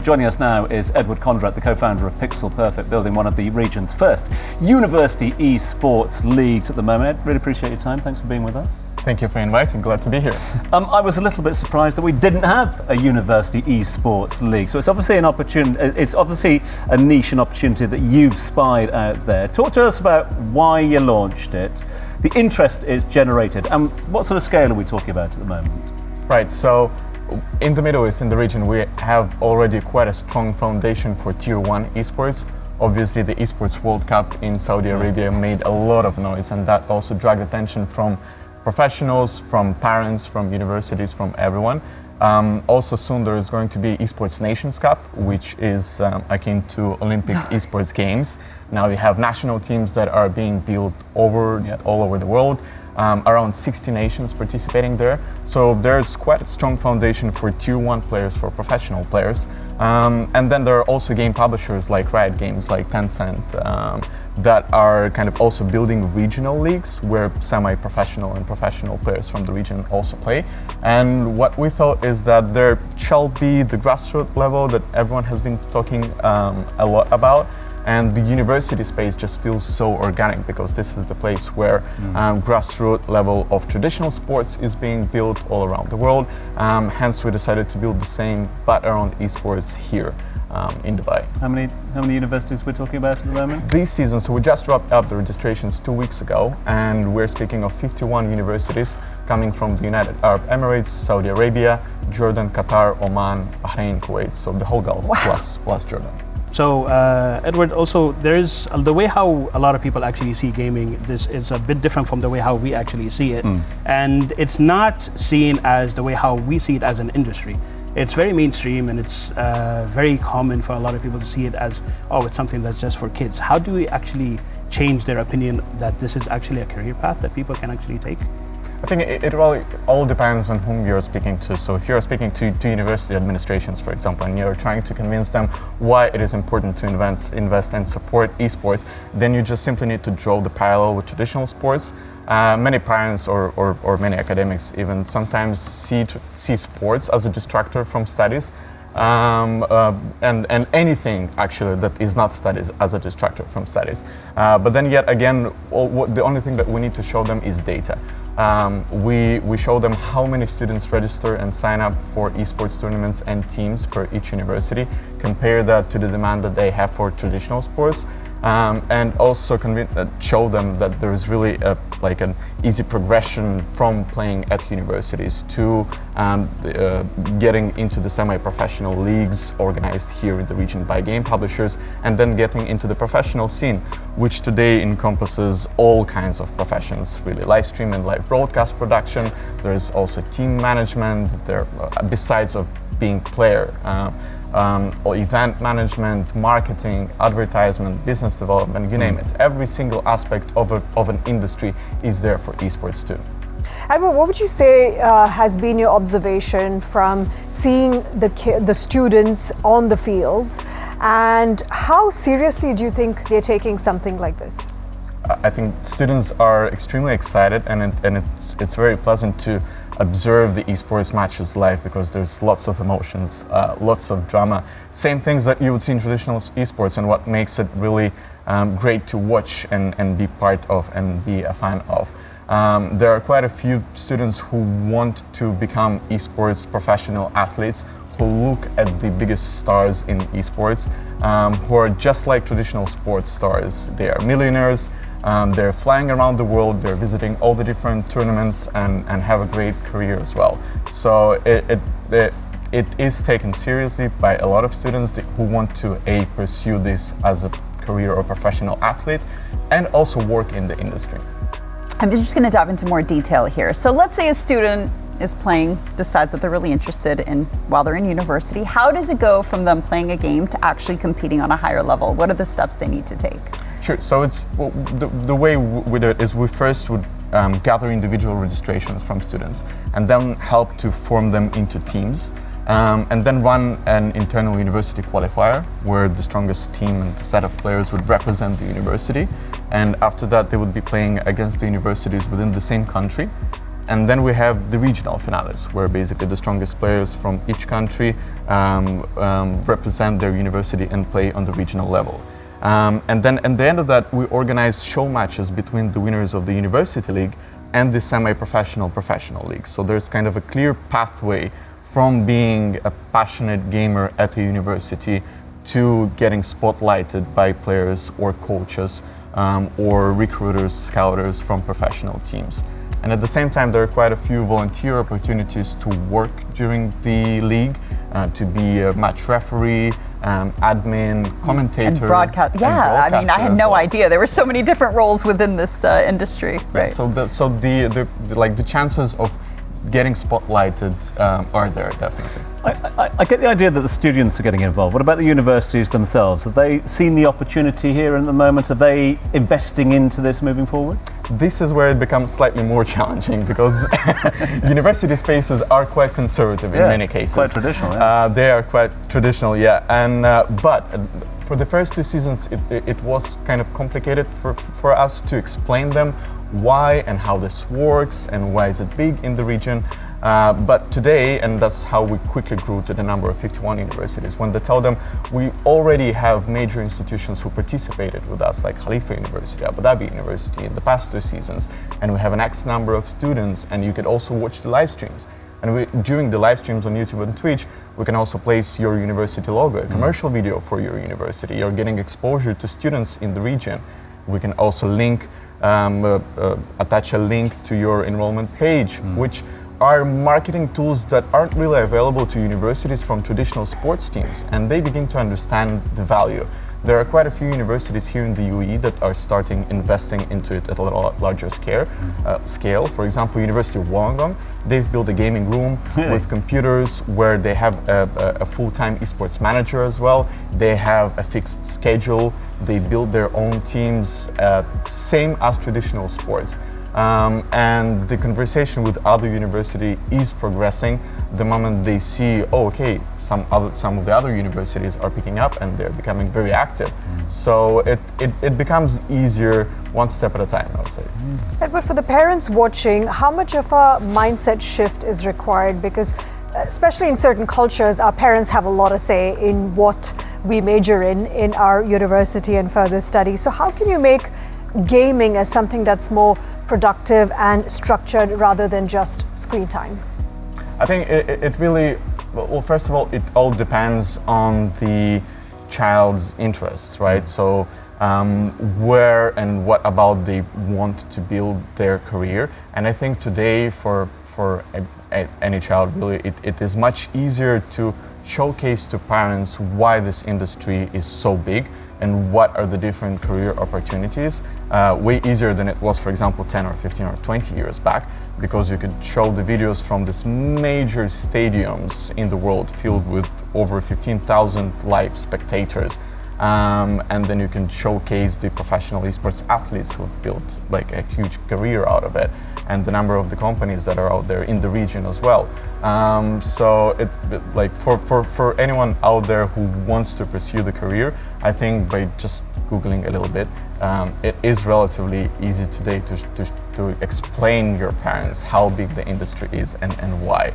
Joining us now is Edward Kondrat, the co-founder of Pixel Perfect, building one of the region's first university esports leagues at the moment. Ed, really appreciate your time. Thanks for being with us. Thank you for inviting. Glad to be here. I was a little bit surprised that we didn't have a university esports league. So it's obviously an opportunity. It's obviously a niche and opportunity that you've spied out there. Talk to us about why you launched it, the interest it's generated, and what sort of scale are we talking about at the moment? Right. So in the Middle East, in the region, we have already quite a strong foundation for Tier 1 esports. Obviously, the Esports World Cup in Saudi Arabia made a lot of noise, and that also dragged attention from professionals, from parents, from universities, from everyone. Also soon there is going to be Esports Nations Cup, which is akin to Olympic Esports Games. Now we have national teams that are being built all over the world. Around 60 nations participating there. So there's quite a strong foundation for Tier 1 players, for professional players. And then there are also game publishers like Riot Games, like Tencent, that are kind of also building regional leagues where semi-professional and professional players from the region also play. And what we thought is that there shall be the grassroots level that everyone has been talking a lot about. And the university space just feels so organic because this is the place where grassroots level of traditional sports is being built all around the world. Hence, we decided to build the same, but around esports here in Dubai. How many universities we're talking about at the moment? This season, so we just wrapped up the registrations 2 weeks ago, and we're speaking of 51 universities coming from the United Arab Emirates, Saudi Arabia, Jordan, Qatar, Oman, Bahrain, Kuwait, so the whole Gulf plus Jordan. So, Edward, also there's the way how a lot of people actually see gaming. This is a bit different from the way how we actually see it, and it's not seen as the way how we see it as an industry. It's very mainstream, and it's very common for a lot of people to see it as, oh, it's something that's just for kids. How do we actually change their opinion that this is actually a career path that people can actually take? I think it really all depends on whom you're speaking to. So if you're speaking to university administrations, for example, and you're trying to convince them why it is important to invest and support esports, then you just simply need to draw the parallel with traditional sports. Many parents or many academics even sometimes see sports as a distractor from studies. And anything actually that is not studies as a distractor from studies. But then yet again, the only thing that we need to show them is data. We show them how many students register and sign up for esports tournaments and teams per each university, compare that to the demand that they have for traditional sports, and also show them that there is really like an easy progression from playing at universities to getting into the semi-professional leagues organized here in the region by game publishers, and then getting into the professional scene, which today encompasses all kinds of professions, really, live stream and live broadcast production. There's also team management, there besides of being player. Or event management, marketing, advertisement, business development, you name it. Every single aspect of an industry is there for esports too. Edward, what would you say has been your observation from seeing the students on the fields, and how seriously do you think they're taking something like this? I think students are extremely excited, and it's very pleasant to observe the esports matches live because there's lots of emotions, lots of drama, same things that you would see in traditional esports, and what makes it really great to watch and be part of and be a fan of. There are quite a few students who want to become esports professional athletes, who look at the biggest stars in esports, who are just like traditional sports stars. They are millionaires. They're flying around the world, they're visiting all the different tournaments and have a great career as well. So it is taken seriously by a lot of students who want to pursue this as a career or professional athlete and also work in the industry. I'm just going to dive into more detail here. So let's say a student is playing, decides that they're really interested in while they're in university. How does it go from them playing a game to actually competing on a higher level? What are the steps they need to take? Sure. So the way we do it is we first would gather individual registrations from students and then help to form them into teams, and then run an internal university qualifier where the strongest team and set of players would represent the university, and after that they would be playing against the universities within the same country. And then we have the regional finales, where basically the strongest players from each country represent their university and play on the regional level. And then at the end of that, we organize show matches between the winners of the University League and the semi-professional professional league. So there's kind of a clear pathway from being a passionate gamer at a university to getting spotlighted by players or coaches or recruiters, scouters from professional teams. And at the same time, there are quite a few volunteer opportunities to work during the league, to be a match referee, admin, commentator, and broadcast. Yeah, I mean, I had no idea there were so many different roles within this industry. Right. So the chances of getting spotlighted are there definitely. I get the idea that the students are getting involved. What about the universities themselves? Have they seen the opportunity here at the moment? Are they investing into this moving forward? This is where it becomes slightly more challenging because university spaces are quite conservative in many cases. Quite traditional, yeah. They are quite traditional, yeah. And but for the first 2 seasons, it was kind of complicated for us to explain them why and how this works and why is it big in the region. But today, and that's how we quickly grew to the number of 51 universities, when they tell them we already have major institutions who participated with us, like Khalifa University, Abu Dhabi University in the past 2 seasons, and we have an X number of students, and you could also watch the live streams. And during the live streams on YouTube and Twitch, we can also place your university logo, a commercial video for your university. You're getting exposure to students in the region. We can also link, attach a link to your enrollment page, which are marketing tools that aren't really available to universities from traditional sports teams, and they begin to understand the value. There are quite a few universities here in the UAE that are starting investing into it at a larger scale. For example, University of Wollongong, they've built a gaming room with computers where they have a full-time esports manager as well. They have a fixed schedule. They build their own teams, same as traditional sports. And the conversation with other university is progressing the moment they see, oh, okay, some of the other universities are picking up and they're becoming very active. So it becomes easier one step at a time, I would say. But for the parents watching, how much of a mindset shift is required? Because especially in certain cultures, our parents have a lot of say in what we major in our university and further study. So how can you make gaming as something that's more productive and structured rather than just screen time? I think it really, well, first of all, it all depends on the child's interests, right? So where and what about they want to build their career. And I think today for any child, really, it is much easier to showcase to parents why this industry is so big and what are the different career opportunities, way easier than it was, for example, 10 or 15 or 20 years back, because you could show the videos from these major stadiums in the world filled with over 15,000 live spectators. And then you can showcase the professional esports athletes who have built like a huge career out of it, and the number of the companies that are out there in the region as well. So like for anyone out there who wants to pursue the career, I think by just Googling a little bit, it is relatively easy today to explain your parents how big the industry is and why.